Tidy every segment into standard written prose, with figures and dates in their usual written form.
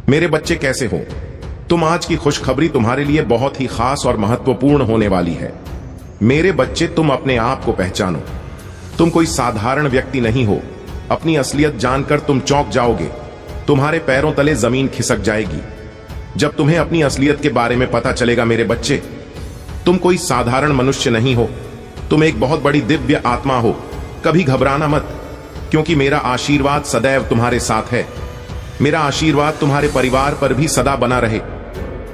मेरे बच्चे कैसे हो तुम? आज की खुशखबरी तुम्हारे लिए बहुत ही खास और महत्वपूर्ण होने वाली है। मेरे बच्चे, तुम अपने आप को पहचानो। तुम कोई साधारण व्यक्ति नहीं हो। अपनी असलियत जानकर तुम चौंक जाओगे। तुम्हारे पैरों तले जमीन खिसक जाएगी जब तुम्हें अपनी असलियत के बारे में पता चलेगा। मेरे बच्चे, तुम कोई साधारण मनुष्य नहीं हो। तुम एक बहुत बड़ी दिव्य आत्मा हो। कभी घबराना मत, क्योंकि मेरा आशीर्वाद सदैव तुम्हारे साथ है। मेरा आशीर्वाद तुम्हारे परिवार पर भी सदा बना रहे।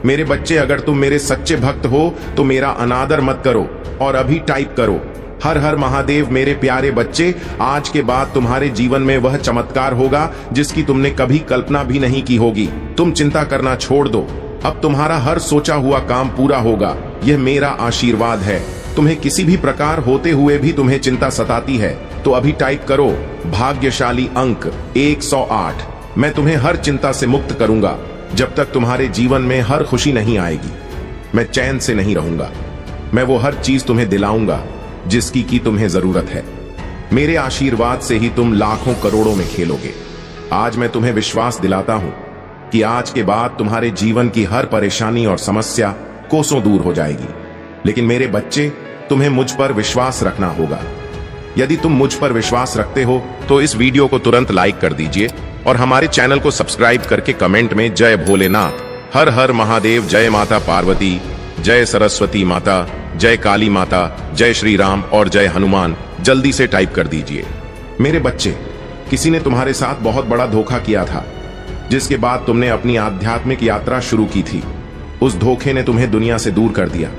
मेरे बच्चे, अगर तुम मेरे सच्चे भक्त हो तो मेरा अनादर मत करो और अभी टाइप करो हर हर महादेव। मेरे प्यारे बच्चे, आज के बाद तुम्हारे जीवन में वह चमत्कार होगा जिसकी तुमने कभी कल्पना भी नहीं की होगी। तुम चिंता करना छोड़ दो। अब तुम्हारा हर सोचा हुआ काम पूरा होगा। यह मेरा आशीर्वाद है। तुम्हें किसी भी प्रकार होते हुए भी तुम्हें चिंता सताती है तो अभी टाइप करो भाग्यशाली अंक 108। मैं तुम्हें हर चिंता से मुक्त करूंगा जब तक तुम्हारे जीवन में हर खुशी नहीं आएगी। मैं चैन से नहीं रहूंगा। मैं वो हर चीज तुम्हें दिलाऊंगा जिसकी की तुम्हें जरूरत है। मेरे आशीर्वाद से ही तुम लाखों करोड़ों में खेलोगे। आज मैं तुम्हें विश्वास दिलाता हूं कि आज के बाद तुम्हारे जीवन की हर परेशानी और समस्या कोसों दूर हो जाएगी। लेकिन मेरे बच्चे, तुम्हें मुझ पर विश्वास रखना होगा। यदि तुम मुझ पर विश्वास रखते हो तो इस वीडियो को तुरंत लाइक कर दीजिए और हमारे चैनल को सब्सक्राइब करके कमेंट में जय भोलेनाथ, हर हर महादेव, जय माता पार्वती, जय सरस्वती माता, जय काली माता, जय श्री राम और जय हनुमान जल्दी से टाइप कर दीजिए। मेरे बच्चे, किसी ने तुम्हारे साथ बहुत बड़ा धोखा किया था, जिसके बाद तुमने अपनी आध्यात्मिक यात्रा शुरू की थी। उस धोखे ने तुम्हें दुनिया से दूर कर दिया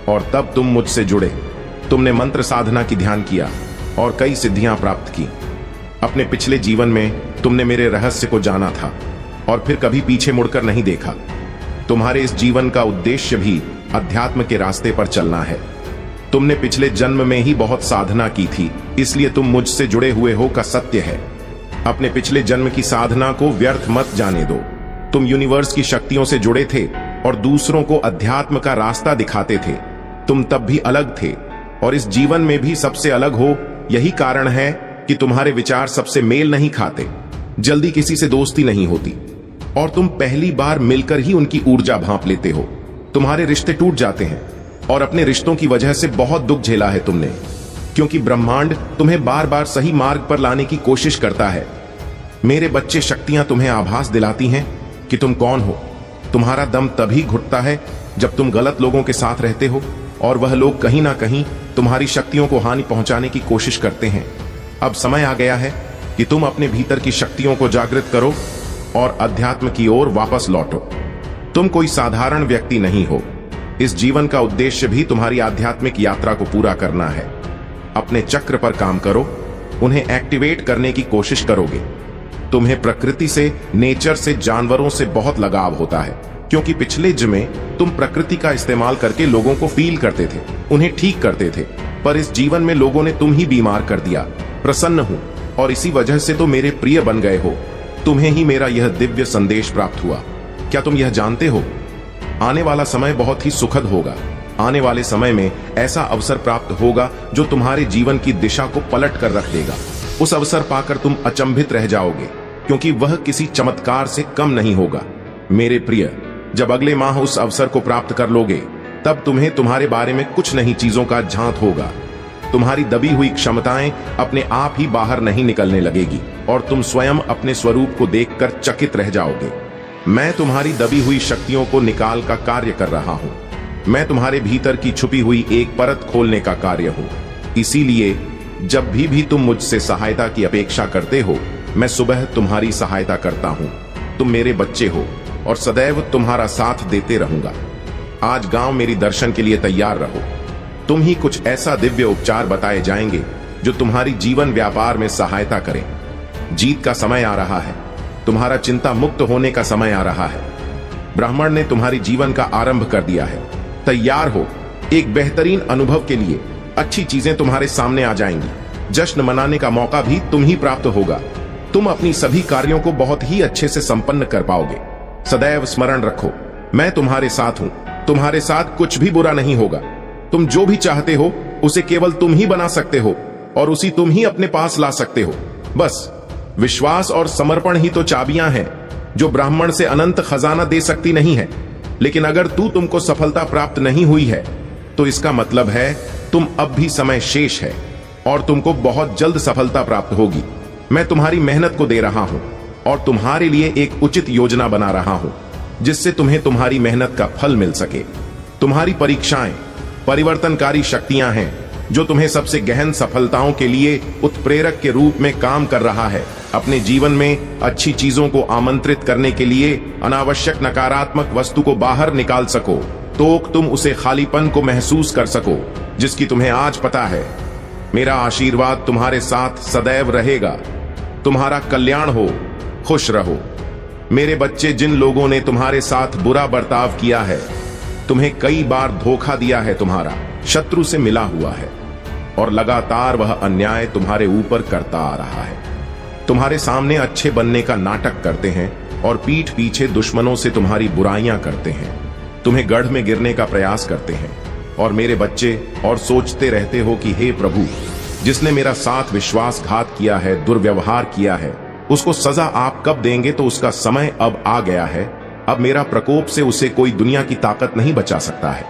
और तब तुम मुझसे जुड़े। तुमने मंत्र साधना की ध्यान किया और कई सिद्धियां प्राप्त की। अपने पिछले जीवन में तुमने मेरे रहस्य को जाना था और फिर कभी पीछे मुड़कर नहीं देखा। तुम्हारे इस जीवन का उद्देश्य भी अध्यात्म के रास्ते पर चलना है। तुमने पिछले जन्म में ही बहुत साधना की थी, इसलिए तुम मुझसे जुड़े हुए हो का सत्य है। अपने पिछले जन्म की साधना को व्यर्थ मत जाने दो। तुम यूनिवर्स की शक्तियों से जुड़े थे और दूसरों को अध्यात्म का रास्ता दिखाते थे। तुम तब भी अलग थे और इस जीवन में भी सबसे अलग हो। यही कारण है कि तुम्हारे विचार सबसे मेल नहीं खाते। जल्दी किसी से दोस्ती नहीं होती और तुम पहली बार मिलकर ही उनकी ऊर्जा भांप लेते हो। तुम्हारे रिश्ते टूट जाते हैं और अपने रिश्तों की वजह से बहुत दुख झेला है तुमने, क्योंकि ब्रह्मांड तुम्हें बार बार सही मार्ग पर लाने की कोशिश करता है। मेरे बच्चे, शक्तियां तुम्हें आभास दिलाती हैं कि तुम कौन हो। तुम्हारा दम तभी घुटता है जब तुम गलत लोगों के साथ रहते हो और वह लोग कहीं ना कहीं तुम्हारी शक्तियों को हानि पहुंचाने की कोशिश करते हैं। अब समय आ गया है कि तुम अपने भीतर की शक्तियों को जागृत करो और अध्यात्म की ओर वापस लौटो। तुम कोई साधारण व्यक्ति नहीं हो। इस जीवन का उद्देश्य भी तुम्हारी आध्यात्मिक यात्रा को पूरा करना है। अपने चक्र पर काम करो, उन्हें एक्टिवेट करने की कोशिश करोगे। तुम्हें प्रकृति से, नेचर से, जानवरों से बहुत लगाव होता है, क्योंकि पिछले जन्म में तुम प्रकृति का इस्तेमाल करके लोगों को फील करते थे, उन्हें ठीक करते थे। पर इस जीवन में लोगों ने तुम ही बीमार कर दिया। प्रसन्न हूं और इसी वजह से तो मेरे प्रिय बन गए हो। तुम्हें ही मेरा यह दिव्य संदेश प्राप्त हुआ। क्या तुम यह जानते हो? आने वाला समय बहुत ही सुखद होगा। आने वाले समय में ऐसा अवसर प्राप्त होगा जो तुम्हारे जीवन की दिशा को पलट कर रख देगा। उस अवसर पाकर तुम अचंभित रह जाओगे, क्योंकि वह किसी चमत्कार से कम नहीं होगा। मेरे प्रिय, जब अगले माह उस अवसर को प्राप्त कर लोगे, तब तुम्हें तुम्हारे बारे में कुछ नई चीजों का झांत होगा। तुम्हारी दबी हुई क्षमताएं अपने आप ही बाहर नहीं निकलने लगेगी और तुम स्वयं अपने स्वरूप को देखकर चकित रह जाओगे। मैं तुम्हारी दबी हुई शक्तियों को निकाल का कार्य कर रहा हूं। मैं तुम्हारे भीतर की छुपी हुई एक परत खोलने का कार्य हूं। इसीलिए जब भी तुम मुझसे सहायता की अपेक्षा करते हो, मैं सुबह तुम्हारी सहायता करता हूं। तुम मेरे बच्चे हो और सदैव तुम्हारा साथ देते रहूंगा। आज गांव मेरी दर्शन के लिए तैयार रहो। तुम ही कुछ ऐसा दिव्य उपचार बताए जाएंगे जो तुम्हारी जीवन व्यापार में सहायता करें। जीत का समय आ रहा है। तुम्हारा चिंता मुक्त होने का समय आ रहा है। ब्राह्मण ने तुम्हारी जीवन का आरंभ कर दिया है। तैयार हो एक बेहतरीन अनुभव के लिए। अच्छी चीजें तुम्हारे सामने आ जाएंगी। जश्न मनाने का मौका भी तुम ही प्राप्त होगा। तुम अपनी सभी कार्यों को बहुत ही अच्छे से संपन्न कर पाओगे। सदैव स्मरण रखो, मैं तुम्हारे साथ हूं। तुम्हारे साथ कुछ भी बुरा नहीं होगा। तुम जो भी चाहते हो उसे केवल तुम ही बना सकते हो और उसी तुम ही अपने पास ला सकते हो। बस विश्वास और समर्पण ही तो चाबियां हैं। जो ब्राह्मण से अनंत खजाना दे सकती नहीं है। लेकिन अगर तुमको सफलता प्राप्त नहीं हुई है तो इसका मतलब है तुम अब भी समय शेष है और तुमको बहुत जल्द सफलता प्राप्त होगी। मैं तुम्हारी मेहनत को दे रहा हूं और तुम्हारे लिए एक उचित योजना बना रहा हूं जिससे तुम्हें तुम्हारी मेहनत का फल मिल सके। तुम्हारी परीक्षाएं परिवर्तनकारी शक्तियां हैं जो तुम्हें सबसे गहन सफलताओं के लिए उत्प्रेरक के रूप में काम कर रहा है। अपने जीवन में अच्छी चीजों को आमंत्रित करने के लिए अनावश्यक नकारात्मक वस्तु को बाहर निकाल सको तो तुम उसे खालीपन को महसूस कर सको जिसकी तुम्हें आज पता है। मेरा आशीर्वाद तुम्हारे साथ सदैव रहेगा। तुम्हारा कल्याण हो, खुश रहो। मेरे बच्चे, जिन लोगों ने तुम्हारे साथ बुरा बर्ताव किया है, तुम्हें कई बार धोखा दिया है, तुम्हारा शत्रु से मिला हुआ है और लगातार वह अन्याय तुम्हारे ऊपर करता आ रहा है। तुम्हारे सामने अच्छे बनने का नाटक करते हैं और पीठ पीछे दुश्मनों से तुम्हारी बुराइयां करते हैं, तुम्हें गढ़ में गिरने का प्रयास करते हैं। और मेरे बच्चे, और सोचते रहते हो कि हे प्रभु, जिसने मेरा साथ विश्वासघात किया है, दुर्व्यवहार किया है, उसको सजा आप कब देंगे? तो उसका समय अब आ गया है। अब मेरा प्रकोप से उसे कोई दुनिया की ताकत नहीं बचा सकता है।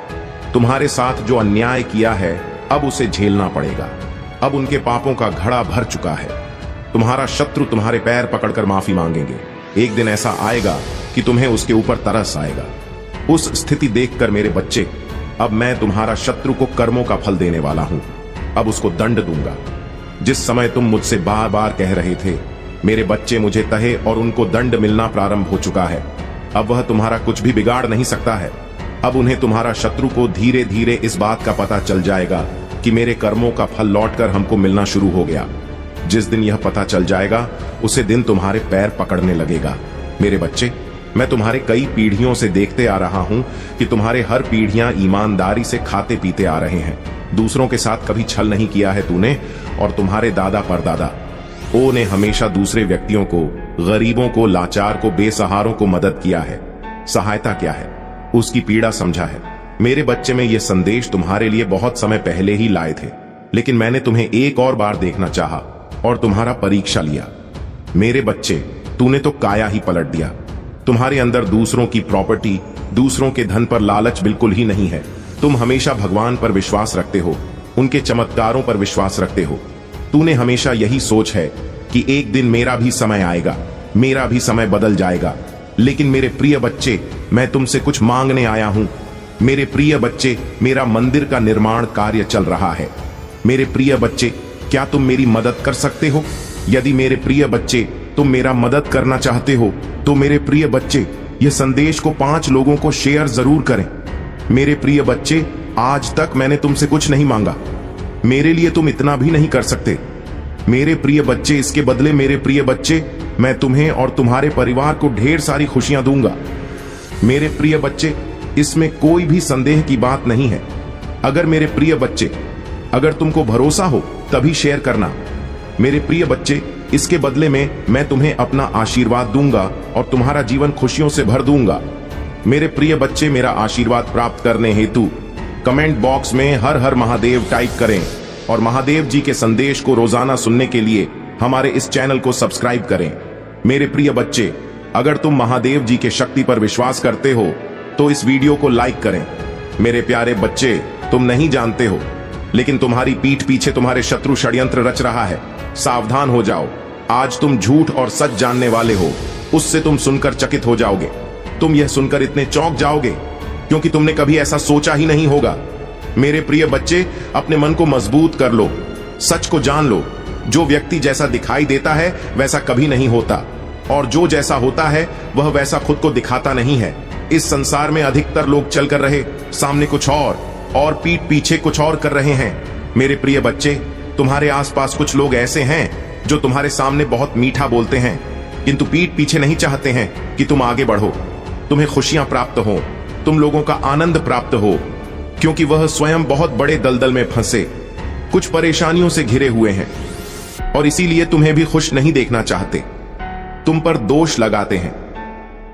तुम्हारे साथ जो अन्याय किया है अब उसे झेलना पड़ेगा। अब उनके पापों का घड़ा भर चुका है। तुम्हारा शत्रु तुम्हारे पैर पकड़कर माफी मांगेंगे। एक दिन ऐसा आएगा कि तुम्हें उसके ऊपर तरस आएगा। उस स्थिति देखकर मेरे बच्चे, अब मैं तुम्हारा शत्रु को कर्मों का फल देने वाला हूं। अब उसको दंड दूंगा। जिस समय तुम मुझसे बार बार कह रहे थे मेरे बच्चे मुझे तहे, और उनको दंड मिलना प्रारंभ हो चुका है। अब वह तुम्हारा कुछ भी बिगाड़ नहीं सकता है। अब उन्हें, तुम्हारा शत्रु को धीरे धीरे इस बात का पता चल जाएगा कि मेरे कर्मों का फल लौटकर हमको मिलना शुरू हो गया। जिस दिन यह पता चल जाएगा उसे दिन तुम्हारे पैर पकड़ने लगेगा। मेरे बच्चे, मैं तुम्हारे कई पीढ़ियों से देखते आ रहा हूं कि तुम्हारे हर पीढ़ियां ईमानदारी से खाते पीते आ रहे हैं। दूसरों के साथ कभी छल नहीं किया है तूने, और तुम्हारे दादा परदादा ओ ने हमेशा दूसरे व्यक्तियों को, गरीबों को, लाचार को, बेसहारों को मदद किया है। सहायता क्या है, उसकी पीड़ा समझा है। मेरे बच्चे, में यह संदेश तुम्हारे लिए बहुत समय पहले ही लाए थे, लेकिन मैंने तुम्हें एक और बार देखना चाहा और तुम्हारा परीक्षा लिया। मेरे बच्चे, तूने तो काया ही पलट दिया। तुम्हारे अंदर दूसरों की प्रॉपर्टी, दूसरों के धन पर लालच बिल्कुल ही नहीं है। तुम हमेशा भगवान पर विश्वास रखते हो, उनके चमत्कारों पर विश्वास रखते हो। तूने हमेशा यही सोच है कि एक दिन मेरा भी समय आएगा, मेरा भी समय बदल जाएगा। लेकिन मेरे प्रिय बच्चे, मैं तुमसे कुछ मांगने आया हूं। मेरे प्रिय बच्चे, मेरा मंदिर का निर्माण कार्य चल रहा है। मेरे प्रिय बच्चे, क्या तुम मेरी मदद कर सकते हो? यदि मेरे प्रिय बच्चे तुम मेरा मदद करना चाहते हो तो मेरे प्रिय बच्चे, यह संदेश को 5 लोगों को शेयर जरूर करें। मेरे प्रिय बच्चे, आज तक मैंने तुमसे कुछ नहीं मांगा, मेरे लिए तुम इतना भी नहीं कर सकते। मेरे प्रिय बच्चे, इसके बदले मेरे प्रिय बच्चे, मैं तुम्हें और तुम्हारे परिवार को ढेर सारी खुशियां दूंगा। मेरे प्रिय बच्चे, इसमें कोई भी संदेह की बात नहीं है। अगर मेरे प्रिय बच्चे, अगर तुमको भरोसा हो तभी शेयर करना। मेरे प्रिय बच्चे, इसके बदले में मैं तुम्हें अपना आशीर्वाद दूंगा और तुम्हारा जीवन खुशियों से भर दूंगा। मेरे प्रिय बच्चे, मेरा आशीर्वाद प्राप्त करने हेतु कमेंट बॉक्स में हर हर महादेव टाइप करें और महादेव जी के संदेश को रोजाना सुनने के लिए हमारे इस चैनल को सब्सक्राइब करें। मेरे प्रिय बच्चे, अगर तुम महादेव जी के शक्ति पर विश्वास करते हो तो इस वीडियो को लाइक करें। मेरे प्यारे बच्चे, तुम नहीं जानते हो, लेकिन तुम्हारी पीठ पीछे तुम्हारे शत्रु षड्यंत्र रच रहा है। सावधान हो जाओ। आज तुम झूठ और सच जानने वाले हो, उससे तुम सुनकर चकित हो जाओगे। तुम यह सुनकर इतने चौंक जाओगे क्योंकि तुमने कभी ऐसा सोचा ही नहीं होगा। मेरे प्रिय बच्चे, अपने मन को मजबूत कर लो, सच को जान लो। जो व्यक्ति जैसा दिखाई देता है वैसा कभी नहीं होता, और जो जैसा होता है वह वैसा खुद को दिखाता नहीं है। इस संसार में अधिकतर लोग चल कर रहे सामने कुछ और पीठ पीछे कुछ और कर रहे हैं। मेरे प्रिय बच्चे, तुम्हारे आसपास कुछ लोग ऐसे हैं जो तुम्हारे सामने बहुत मीठा बोलते हैं, किंतु पीठ पीछे नहीं चाहते हैं कि तुम आगे बढ़ो, तुम्हें खुशियां प्राप्त हो, तुम लोगों का आनंद प्राप्त हो, क्योंकि वह स्वयं बहुत बड़े दलदल में फंसे, कुछ परेशानियों से घिरे हुए हैं और इसीलिए तुम्हें भी खुश नहीं देखना चाहते, तुम पर दोष लगाते हैं।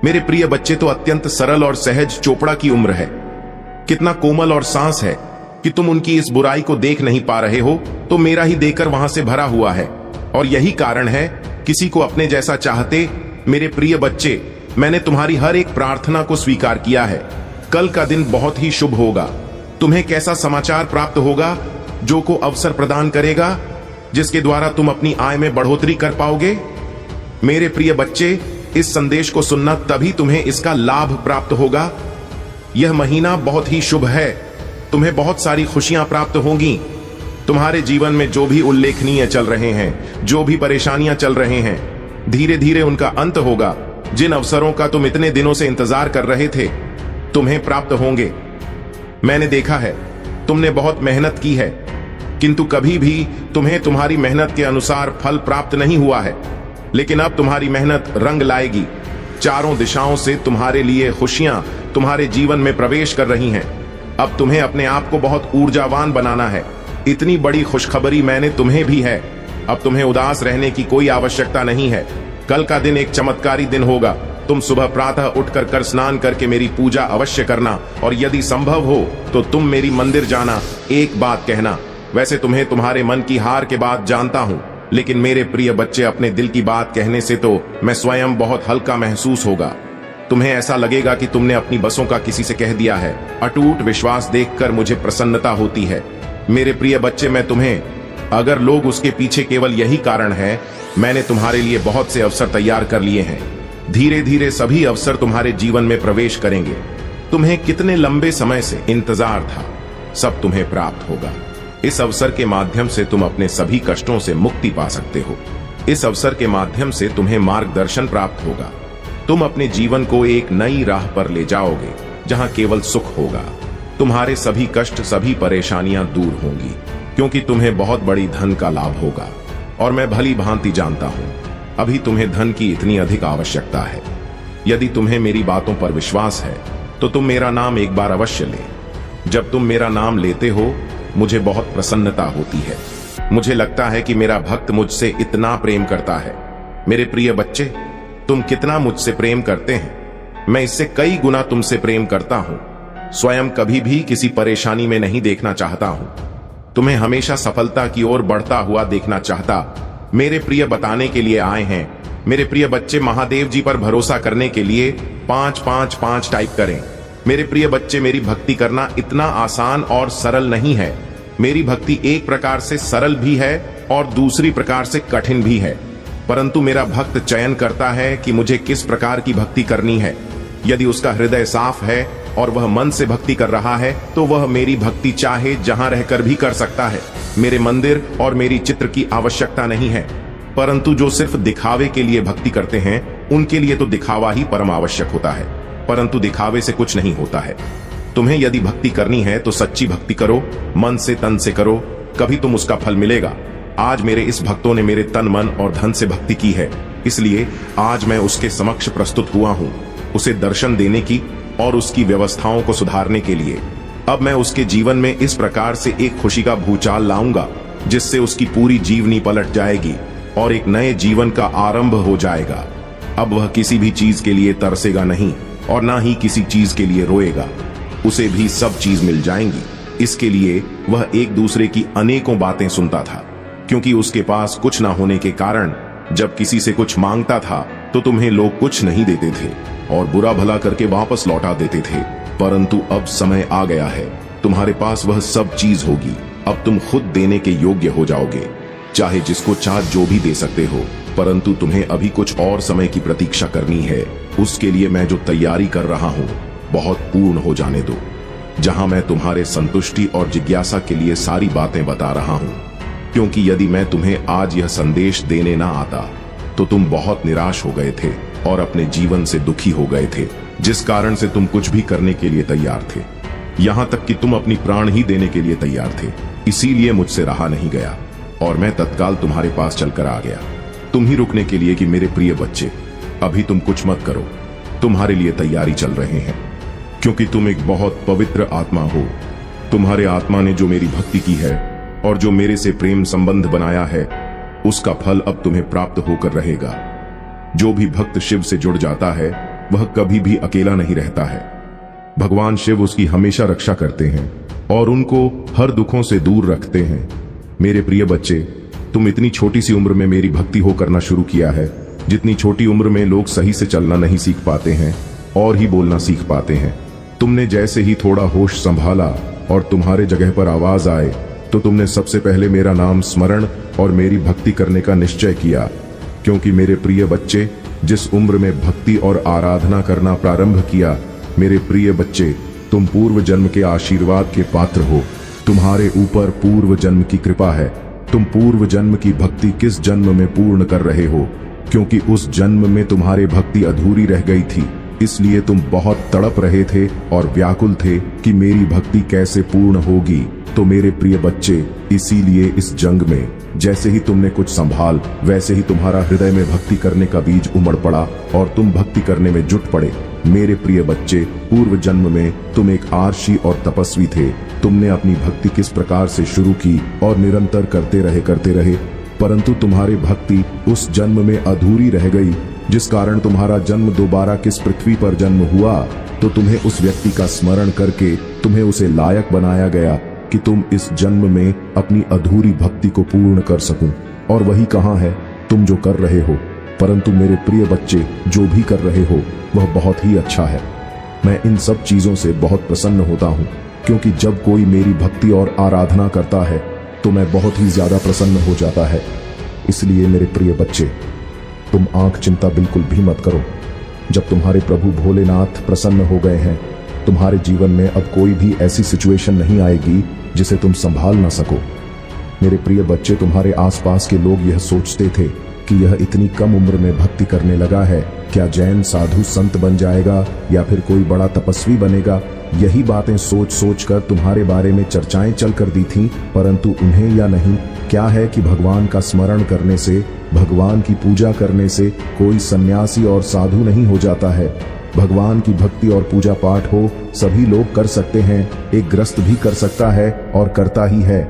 मेरे प्रिय बच्चे, तो अत्यंत सरल और सहज चोपड़ा की उम्र है, कितना कोमल और सांस है कि तुम उनकी इस बुराई को देख नहीं पा रहे हो, तो मेरा ही देकर वहां से भरा हुआ है। और यही कारण है, किसी को अपने जैसा चाहते मेरे प्रिय बच्चे मैंने तुम्हारी हर एक प्रार्थना को स्वीकार किया है। कल का दिन बहुत ही शुभ होगा। तुम्हें कैसा समाचार प्राप्त होगा जो को अवसर प्रदान करेगा, जिसके द्वारा तुम अपनी आय में बढ़ोतरी कर पाओगे। मेरे प्रिय बच्चे, इस संदेश को सुनना तभी तुम्हें इसका लाभ प्राप्त होगा। यह महीना बहुत ही शुभ है। तुम्हें बहुत सारी खुशियां प्राप्त होंगी। तुम्हारे जीवन में जो भी उल्लेखनीय चल रहे हैं, जो भी परेशानियां चल रहे हैं, धीरे धीरे उनका अंत होगा। जिन अवसरों का तुम इतने दिनों से इंतजार कर रहे थे, तुम्हें प्राप्त होंगे। मैंने देखा है, तुमने बहुत मेहनत की है, किंतु कभी भी तुम्हें तुम्हारी मेहनत के अनुसार फल प्राप्त नहीं हुआ है। लेकिन अब तुम्हारी मेहनत रंग लाएगी। चारों दिशाओं से तुम्हारे लिए खुशियां तुम्हारे जीवन में प्रवेश कर रही हैं। अब तुम्हें अपने आप को बहुत ऊर्जावान बनाना है। इतनी बड़ी खुशखबरी मैंने तुम्हें भी है। अब तुम्हें उदास रहने की कोई आवश्यकता नहीं है। कल का दिन एक चमत्कारी दिन होगा। तुम सुबह प्रातः उठकर कर स्नान करके मेरी पूजा अवश्य करना, और यदि संभव हो तो तुम मेरी मंदिर जाना। एक बात कहना, वैसे तुम्हें तुम्हारे मन की हार के बाद जानता हूं, लेकिन मेरे प्रिय बच्चे, अपने दिल की बात कहने से तो मैं स्वयं बहुत हल्का महसूस होगा। तुम्हें ऐसा लगेगा कि तुमने अपनी बसों का किसी से कह दिया है। अटूट विश्वास देखकर मुझे प्रसन्नता होती है। मेरे प्रिय बच्चे, मैं तुम्हें, अगर लोग उसके पीछे केवल यही कारण है, मैंने तुम्हारे लिए बहुत से अवसर तैयार कर लिए हैं। धीरे धीरे सभी अवसर तुम्हारे जीवन में प्रवेश करेंगे। तुम्हें कितने लंबे समय से इंतजार था, सब तुम्हें प्राप्त होगा। इस अवसर के माध्यम से तुम अपने सभी कष्टों से मुक्ति पा सकते हो। इस अवसर के माध्यम से तुम्हें मार्गदर्शन प्राप्त होगा। तुम अपने जीवन को एक नई राह पर ले जाओगे, जहां केवल सुख होगा। तुम्हारे सभी कष्ट, सभी परेशानियां दूर होंगी, क्योंकि तुम्हें बहुत बड़ी धन का लाभ होगा। और मैं भली भांति जानता हूं, अभी तुम्हें धन की इतनी अधिक आवश्यकता है। यदि तुम्हें मेरी बातों पर विश्वास है, तो तुम मेरा नाम एक बार अवश्य ले। जब तुम मेरा नाम लेते हो, मुझे बहुत प्रसन्नता होती है। मुझे लगता है कि मेरा भक्त मुझसे इतना प्रेम करता है। मेरे प्रिय बच्चे, तुम कितना मुझसे प्रेम करते हैं, मैं इससे कई गुना तुमसे प्रेम करता हूं। स्वयं कभी भी किसी परेशानी में नहीं देखना चाहता हूं। तुम्हें हमेशा सफलता की ओर बढ़ता हुआ देखना चाहता। मेरे प्रिय बताने के लिए आए हैं। मेरे प्रिय बच्चे, महादेव जी पर भरोसा करने के लिए 555 टाइप करें। मेरे प्रिय बच्चे, मेरी भक्ति करना इतना आसान और सरल नहीं है। मेरी भक्ति एक प्रकार से सरल भी है और दूसरी प्रकार से कठिन भी है, परंतु मेरा भक्त चयन करता है कि मुझे किस प्रकार की भक्ति करनी है। यदि उसका हृदय साफ है और वह मन से भक्ति कर रहा है, तो वह मेरी भक्ति चाहे जहां रहकर भी कर सकता है। मेरे मंदिर और मेरी चित्र की आवश्यकता नहीं है, परंतु जो सिर्फ दिखावे के लिए भक्ति करते हैं, उनके लिए तो दिखावा ही परम आवश्यक होता है। परंतु दिखावे से कुछ नहीं होता है। तुम्हें यदि भक्ति करनी है तो सच्ची भक्ति करो, मन से तन से करो, कभी तुम उसका फल मिलेगा। आज मेरे इस भक्तों ने मेरे तन, मन और धन से भक्ति की है, इसलिए आज मैं उसके समक्ष प्रस्तुत हुआ हूं, उसे दर्शन देने की और उसकी व्यवस्थाओं को सुधारने के लिए। अब मैं उसके जीवन में इस प्रकार से एक खुशी का भूचाल लाऊंगा, जिससे उसकी पूरी जीवनी पलट जाएगी और एक नए जीवन का आरंभ हो जाएगा। अब वह किसी भी चीज के लिए तरसेगा नहीं और ना ही किसी चीज के लिए रोएगा। उसे भी सब चीज मिल जाएंगी। इसके लिए वह एक दूसरे की अनेकों बातें सुनता था, क्योंकि उसके पास कुछ ना होने के कारण जब किसी से कुछ मांगता था तो तुम्हें लोग कुछ नहीं देते थे और बुरा भला करके वापस लौटा देते थे। परंतु अब समय आ गया है, तुम्हारे पास वह सब चीज होगी। अब तुम खुद देने के योग्य हो जाओगे, चाहे जिसको चाह जो भी दे सकते हो। परंतु तुम्हें अभी कुछ और समय की प्रतीक्षा करनी है। उसके लिए मैं जो तैयारी कर रहा हूं, बहुत पूर्ण हो जाने दो। जहां मैं तुम्हारे संतुष्टि और जिज्ञासा के लिए सारी बातें बता रहा हूं, क्योंकि यदि मैं तुम्हें आज यह संदेश देने ना आता तो तुम बहुत निराश हो गए थे और अपने जीवन से दुखी हो गए थे, जिस कारण से तुम कुछ भी करने के लिए तैयार थे। यहां तक कि तुम अपनी प्राण ही देने के लिए तैयार थे। इसीलिए मुझसे रहा नहीं गया और मैं तत्काल तुम्हारे पास चलकर आ गया, तुम ही रुकने के लिए कि मेरे प्रिय बच्चे, अभी तुम कुछ मत करो, तुम्हारे लिए तैयारी चल रहे हैं, क्योंकि तुम एक बहुत पवित्र आत्मा हो। तुम्हारे आत्मा ने जो मेरी भक्ति की है और जो मेरे से प्रेम संबंध बनाया है, उसका फल अब तुम्हें प्राप्त होकर रहेगा। जो भी भक्त शिव से जुड़ जाता है, वह कभी भी अकेला नहीं रहता है। भगवान शिव उसकी हमेशा रक्षा करते हैं और उनको हर दुखों से दूर रखते हैं। मेरे प्रिय बच्चे, तुम इतनी छोटी सी उम्र में मेरी भक्ति हो करना शुरू किया है, जितनी छोटी उम्र में लोग सही से चलना नहीं सीख पाते हैं और ही बोलना सीख पाते हैं। तुमने जैसे ही थोड़ा होश संभाला और तुम्हारे जगह पर आवाज आए तो तुमने सबसे पहले मेरा नाम स्मरण और मेरी भक्ति करने का निश्चय किया। क्योंकि मेरे प्रिय बच्चे, जिस उम्र में भक्ति और आराधना करना प्रारंभ किया, मेरे प्रिय बच्चे, तुम पूर्व जन्म के आशीर्वाद के पात्र हो। तुम्हारे ऊपर पूर्व जन्म की कृपा है। तुम पूर्व जन्म की भक्ति किस जन्म में पूर्ण कर रहे हो? क्योंकि उस जन्म में तुम्हारी भक्ति अधूरी रह गई थी, इसलिए तुम बहुत तड़प रहे थे और व्याकुल थे कि मेरी भक्ति कैसे पूर्ण होगी। तो मेरे प्रिय बच्चे, इसीलिए इस जंग में जैसे ही तुमने कुछ संभाल, वैसे ही तुम्हारा हृदय में भक्ति करने का बीज उमड़ पड़ा और तुम भक्ति करने में जुट पड़े। मेरे प्रिय बच्चे, पूर्व जन्म में तुम एक आर्षी और तपस्वी थे। तुमने अपनी भक्ति किस प्रकार से शुरू की और निरंतर करते रहे, परंतु तुम्हारी भक्ति उस जन्म में अधूरी रह गई, जिस कारण तुम्हारा जन्म दोबारा किस पृथ्वी पर जन्म हुआ तो तुम्हें उस व्यक्ति का स्मरण करके तुम्हें उसे लायक बनाया गया कि तुम इस जन्म में अपनी अधूरी भक्ति को पूर्ण कर सको। और वही कहाँ है तुम जो कर रहे हो। परंतु मेरे प्रिय बच्चे, जो भी कर रहे हो वह बहुत ही अच्छा है। मैं इन सब चीजों से बहुत प्रसन्न होता हूँ, क्योंकि जब कोई मेरी भक्ति और आराधना करता है तो मैं बहुत ही ज्यादा प्रसन्न हो जाता है। इसलिए मेरे प्रिय बच्चे, तुम आंख चिंता बिल्कुल भी मत करो। जब तुम्हारे प्रभु भोलेनाथ प्रसन्न हो गए हैं, तुम्हारे जीवन में अब कोई भी ऐसी सिचुएशन नहीं आएगी जिसे तुम संभाल ना सको। मेरे प्रिय बच्चे, तुम्हारे आसपास के लोग यह सोचते थे कि यह इतनी कम उम्र में भक्ति करने लगा है, क्या जैन साधु संत बन जाएगा या फिर कोई बड़ा तपस्वी बनेगा। यही बातें सोच सोच कर तुम्हारे बारे में चर्चाएं चल कर दी थीं, परंतु उन्हें या नहीं क्या है कि भगवान का स्मरण करने से, भगवान की पूजा करने से कोई सन्यासी और साधु नहीं हो जाता है। भगवान की भक्ति और पूजा पाठ हो सभी लोग कर सकते हैं, एक गृहस्थ भी कर सकता है और करता ही है।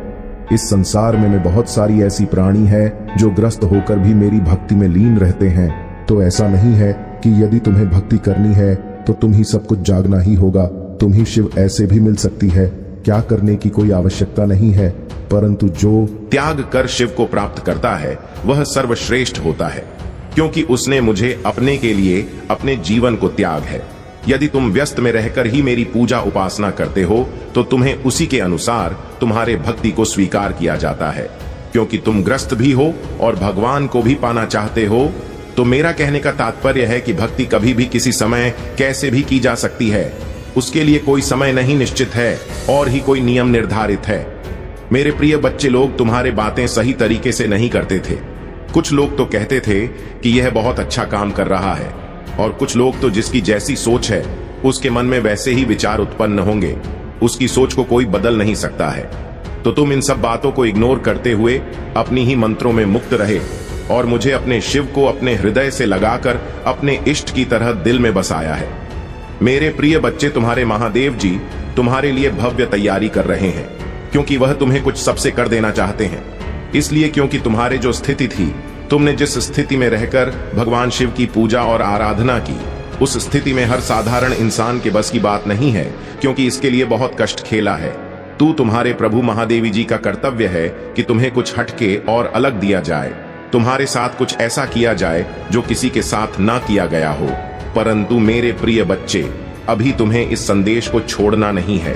इस संसार में बहुत सारी ऐसी प्राणी है जो ग्रस्त होकर भी मेरी भक्ति में लीन रहते हैं। तो ऐसा नहीं है कि यदि तुम्हें भक्ति करनी है तो तुम ही सब कुछ जागना ही होगा। तुम ही शिव ऐसे भी मिल सकती है, क्या करने की कोई आवश्यकता नहीं है। परंतु जो त्याग कर शिव को प्राप्त करता है वह सर्वश्रेष्ठ होता है, क्योंकि उसने मुझे अपने के लिए अपने जीवन को त्याग है। यदि तुम व्यस्त में रहकर ही मेरी पूजा उपासना करते हो तो तुम्हें उसी के अनुसार तुम्हारे भक्ति को स्वीकार किया जाता है। क्योंकि तुम ग्रस्त भी हो और भगवान को भी पाना चाहते हो, तो मेरा कहने का तात्पर्य है कि भक्ति कभी भी किसी समय कैसे भी की जा सकती है। उसके लिए कोई समय नहीं निश्चित है और ही कोई नियम निर्धारित है। मेरे प्रिय बच्चे, लोग तुम्हारे बातें सही तरीके से नहीं करते थे। कुछ लोग तो कहते थे कि यह बहुत अच्छा काम कर रहा है, और कुछ लोग तो जिसकी जैसी सोच है उसके मन में वैसे ही विचार उत्पन्न होंगे, उसकी सोच को कोई बदल नहीं सकता है। तो तुम इन सब बातों को इग्नोर करते हुए अपनी ही मंत्रों में मुक्त रहे और मुझे अपने शिव को अपने हृदय से लगाकर अपने इष्ट की तरह दिल में बसाया है। मेरे प्रिय बच्चे, तुम्हारे महादेव जी तुम्हारे लिए भव्य तैयारी कर रहे हैं, क्योंकि वह तुम्हें कुछ सबसे कर देना चाहते हैं। इसलिए क्योंकि तुम्हारे जो स्थिति थी, तुमने जिस स्थिति में रहकर भगवान शिव की पूजा और आराधना की, उस स्थिति में हर साधारण इंसान के बस की बात नहीं है, क्योंकि इसके लिए बहुत कष्ट खेला है। तुम्हारे प्रभु महादेवी जी का कर्तव्य है कि तुम्हें कुछ हटके और अलग दिया जाए, तुम्हारे साथ कुछ ऐसा किया जाए जो किसी के साथ ना किया गया हो। परंतु मेरे प्रिय बच्चे, अभी तुम्हें इस संदेश को छोड़ना नहीं है,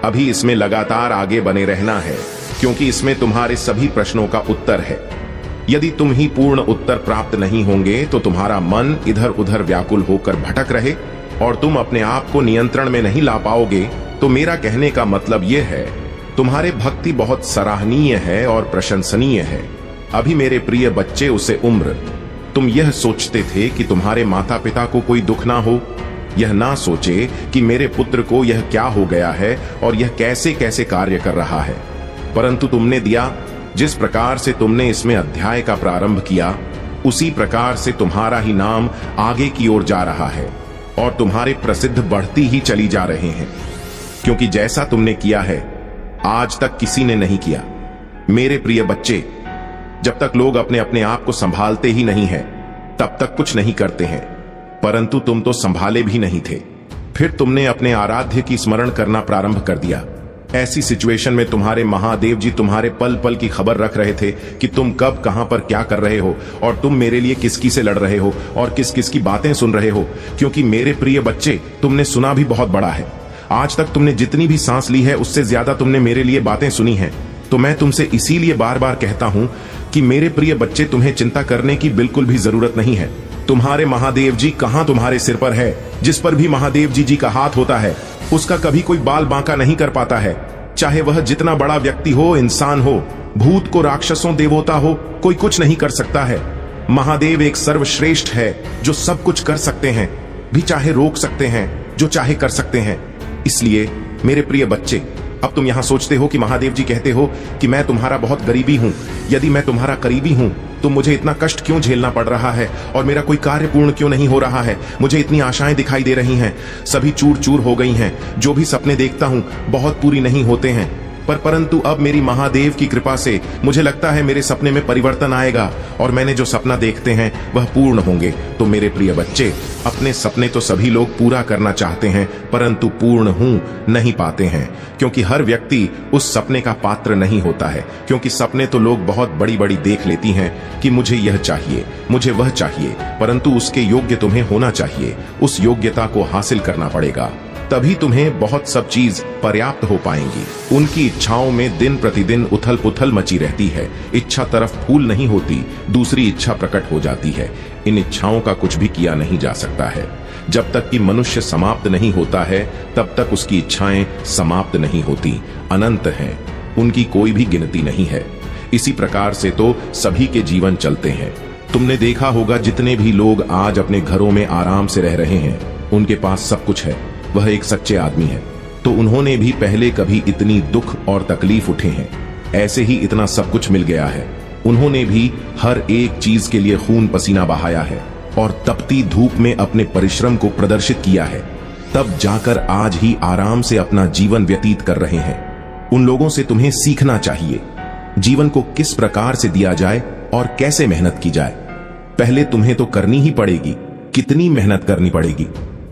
अभी इसमें लगातार आगे बने रहना है, क्योंकि इसमें तुम्हारे सभी प्रश्नों का उत्तर है। यदि तुम ही पूर्ण उत्तर प्राप्त नहीं होंगे तो तुम्हारा मन इधर उधर व्याकुल होकर भटक रहे और तुम अपने आप को नियंत्रण में नहीं ला पाओगे। तो मेरा कहने का मतलब यह है, तुम्हारे भक्ति बहुत सराहनीय है और प्रशंसनीय है। अभी मेरे प्रिय बच्चे, उसे उम्र तुम यह सोचते थे कि तुम्हारे माता पिता को कोई दुख ना हो, यह ना सोचे कि मेरे पुत्र को यह क्या हो गया है और यह कैसे कैसे कार्य कर रहा है। परंतु तुमने दिया, जिस प्रकार से तुमने इसमें अध्याय का प्रारंभ किया, उसी प्रकार से तुम्हारा ही नाम आगे की ओर जा रहा है और तुम्हारे प्रसिद्ध बढ़ती ही चली जा रहे हैं, क्योंकि जैसा तुमने किया है आज तक किसी ने नहीं किया। मेरे प्रिय बच्चे, जब तक लोग अपने अपने आप को संभालते ही नहीं हैं, तब तक कुछ नहीं करते हैं। परंतु तुम तो संभाले भी नहीं थे, फिर तुमने अपने आराध्य की स्मरण करना प्रारंभ कर दिया। ऐसी सिचुएशन में तुम्हारे महादेव जी तुम्हारे पल पल की खबर रख रहे थे कि तुम कब कहां पर क्या कर रहे हो और तुम मेरे लिए किसकी से लड़ रहे हो और किस किस की बातें सुन रहे हो। क्योंकि मेरे प्रिय बच्चे, तुमने सुना भी बहुत बड़ा है। आज तक तुमने जितनी भी सांस ली है उससे ज्यादा तुमने मेरे लिए बातें सुनी हैं। तो मैं तुमसे इसीलिए बार बार कहता हूं कि मेरे प्रिय बच्चे, तुम्हें चिंता करने की बिल्कुल भी जरूरत नहीं है। तुम्हारे महादेव जी कहां तुम्हारे सिर पर है। जिस पर भी महादेव जी का हाथ होता है उसका कभी कोई बाल बांका नहीं कर पाता है। चाहे वह जितना बड़ा व्यक्ति हो, इंसान हो, भूत को राक्षसों देवता हो, कोई कुछ नहीं कर सकता है। महादेव एक सर्वश्रेष्ठ है जो सब कुछ कर सकते हैं, भी चाहे रोक सकते हैं, जो चाहे कर सकते हैं। इसलिए मेरे प्रिय बच्चे, अब तुम यहां सोचते हो कि महादेव जी कहते हो कि मैं तुम्हारा बहुत गरीबी हूं। यदि मैं तुम्हारा करीबी हूं तो मुझे इतना कष्ट क्यों झेलना पड़ रहा है और मेरा कोई कार्य पूर्ण क्यों नहीं हो रहा है। मुझे इतनी आशाएं दिखाई दे रही हैं, सभी चूर चूर हो गई हैं। जो भी सपने देखता हूं बहुत पूरी नहीं होते हैं, परंतु अब मेरी महादेव की कृपा से मुझे लगता है मेरे सपने में परिवर्तन आएगा और मैंने जो सपना देखते हैं वह पूर्ण होंगे। तो मेरे प्रिय बच्चे, अपने सपने तो सभी लोग पूरा करना चाहते हैं परंतु पूर्ण नहीं पाते हैं, क्योंकि हर व्यक्ति उस सपने का पात्र नहीं होता है। क्योंकि सपने तो लोग बहुत बड़ी बड़ी देख लेती हैं कि मुझे यह चाहिए, मुझे वह चाहिए, परंतु उसके योग्य तुम्हें होना चाहिए। उस योग्यता को हासिल करना पड़ेगा, तभी तुम्हें बहुत सब चीज पर्याप्त हो पाएंगी। उनकी इच्छाओं में दिन प्रतिदिन उथल पुथल मची रहती है। इच्छा तरफ फूल नहीं होती, दूसरी इच्छा प्रकट हो जाती है। इन इच्छाओं का कुछ भी किया नहीं जा सकता है। जब तक कि मनुष्य समाप्त नहीं होता है तब तक उसकी इच्छाएं समाप्त नहीं होती, अनंत हैं, उनकी कोई भी गिनती नहीं है। इसी प्रकार से तो सभी के जीवन चलते हैं। तुमने देखा होगा जितने भी लोग आज अपने घरों में आराम से रह रहे हैं, उनके पास सब कुछ है, वह एक सच्चे आदमी है। तो उन्होंने भी पहले कभी इतनी दुख और तकलीफ उठे हैं, ऐसे ही इतना सब कुछ मिल गया है। उन्होंने भी हर एक चीज के लिए खून पसीना बहाया है और तपती धूप में अपने परिश्रम को प्रदर्शित किया है, तब जाकर आज ही आराम से अपना जीवन व्यतीत कर रहे हैं। उन लोगों से तुम्हें सीखना चाहिए जीवन को किस प्रकार से दिया जाए और कैसे मेहनत की जाए। पहले तुम्हें तो करनी ही पड़ेगी। कितनी मेहनत करनी पड़ेगी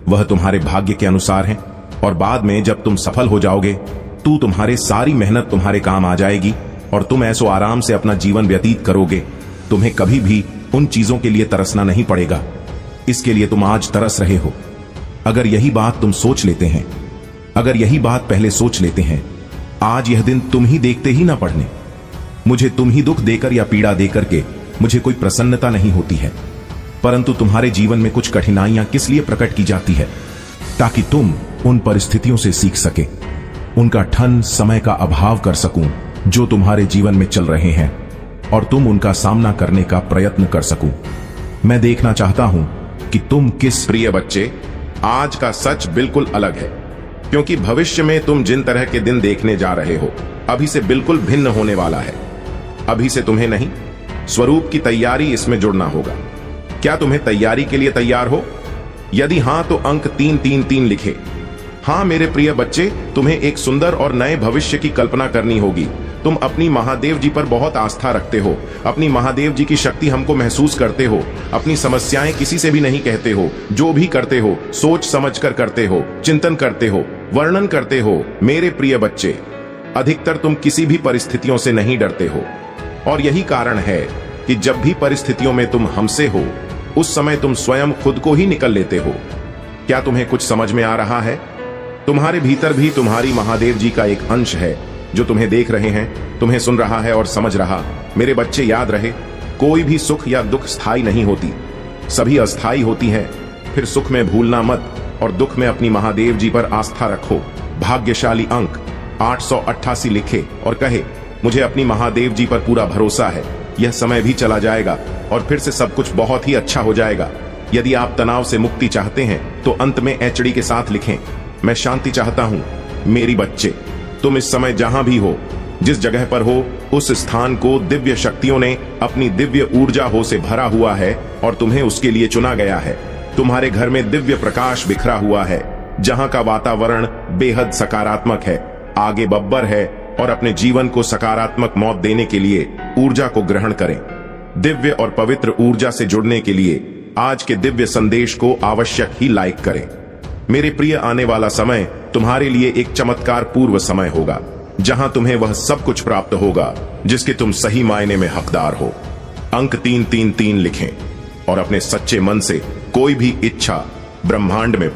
वह तुम्हारे भाग्य के अनुसार है, और बाद में जब तुम सफल हो जाओगे तो तुम्हारे सारी मेहनत तुम्हारे काम आ जाएगी और तुम ऐसो आराम से अपना जीवन व्यतीत करोगे। तुम्हें कभी भी उन चीजों के लिए तरसना नहीं पड़ेगा, इसके लिए तुम आज तरस रहे हो। अगर यही बात तुम सोच लेते हैं, अगर यही बात पहले सोच लेते हैं, आज यह दिन तुम ही देखते ही ना पढ़ने। मुझे तुम ही दुख देकर या पीड़ा देकर के मुझे कोई प्रसन्नता नहीं होती है, परंतु तुम्हारे जीवन में कुछ कठिनाइयां किस लिए प्रकट की जाती है, ताकि तुम उन परिस्थितियों से सीख सके, उनका ठन समय का अभाव कर सकूं जो तुम्हारे जीवन में चल रहे हैं, और तुम उनका सामना करने का प्रयत्न कर सकूं। मैं देखना चाहता हूं कि तुम किस। प्रिय बच्चे, आज का सच बिल्कुल अलग है, क्योंकि भविष्य में तुम जिन तरह के दिन देखने जा रहे हो अभी से बिल्कुल भिन्न होने वाला है। अभी से तुम्हें नहीं, स्वरूप की तैयारी इसमें जुड़ना होगा। क्या तुम्हें तैयारी के लिए तैयार हो? यदि हां तो अंक 333 लिखे। हां मेरे प्रिय बच्चे, तुम्हें एक सुंदर और नए भविष्य की कल्पना करनी होगी। तुम अपनी महादेव जी पर बहुत आस्था रखते हो, अपनी महादेव जी की शक्ति हमको महसूस करते हो, अपनी समस्याएं किसी से भी नहीं कहते हो, जो भी करते हो सोच समझकर करते हो, चिंतन करते हो, वर्णन करते हो। मेरे प्रिय बच्चे, अधिकतर तुम किसी भी परिस्थितियों से नहीं डरते हो, और यही कारण है कि जब भी परिस्थितियों में तुम हमसे हो उस समय तुम स्वयं खुद को ही निकल लेते हो। क्या तुम्हें कुछ समझ में आ रहा है? तुम्हारे भीतर भी तुम्हारी महादेव जी का एक अंश है जो तुम्हें देख रहे हैं, तुम्हें सुन रहा है और समझ रहा। मेरे बच्चे, याद रहे, कोई भी सुख या दुख स्थायी नहीं होती, सभी अस्थायी होती है। फिर सुख में भूलना मत और दुख में अपनी महादेव जी पर आस्था रखो। भाग्यशाली अंक 888 लिखे और कहे, मुझे अपनी महादेव जी पर पूरा भरोसा है, यह समय भी चला जाएगा और फिर से सब कुछ बहुत ही अच्छा हो जाएगा। यदि आप तनाव से मुक्ति चाहते हैं तो अंत में एचडी के साथ लिखें, मैं शांति चाहता हूं। मेरी बच्चे, तुम इस समय जहां भी हो, जिस जगह पर हो, उस स्थान को दिव्य शक्तियों ने अपनी दिव्य ऊर्जा हो से भरा हुआ है और तुम्हें उसके लिए चुना गया है। तुम्हारे घर में दिव्य प्रकाश बिखरा हुआ है, जहां का वातावरण बेहद सकारात्मक है। आगे बब्बर है और अपने जीवन को सकारात्मक मौत देने के लिए ऊर्जा को ग्रहण करें। दिव्य और पवित्र ऊर्जा से जुड़ने के लिए आज के दिव्य संदेश को आवश्यक ही लाइक करें। मेरे प्रिय, आने वाला समय तुम्हारे लिए एक चमत्कार पूर्व समय होगा, जहां तुम्हें वह सब कुछ प्राप्त होगा जिसके तुम सही मायने में हकदार हो। अंक 333 लिखें और अपने सच्चे मन से कोई भी इच्छा ब्रह्मांड में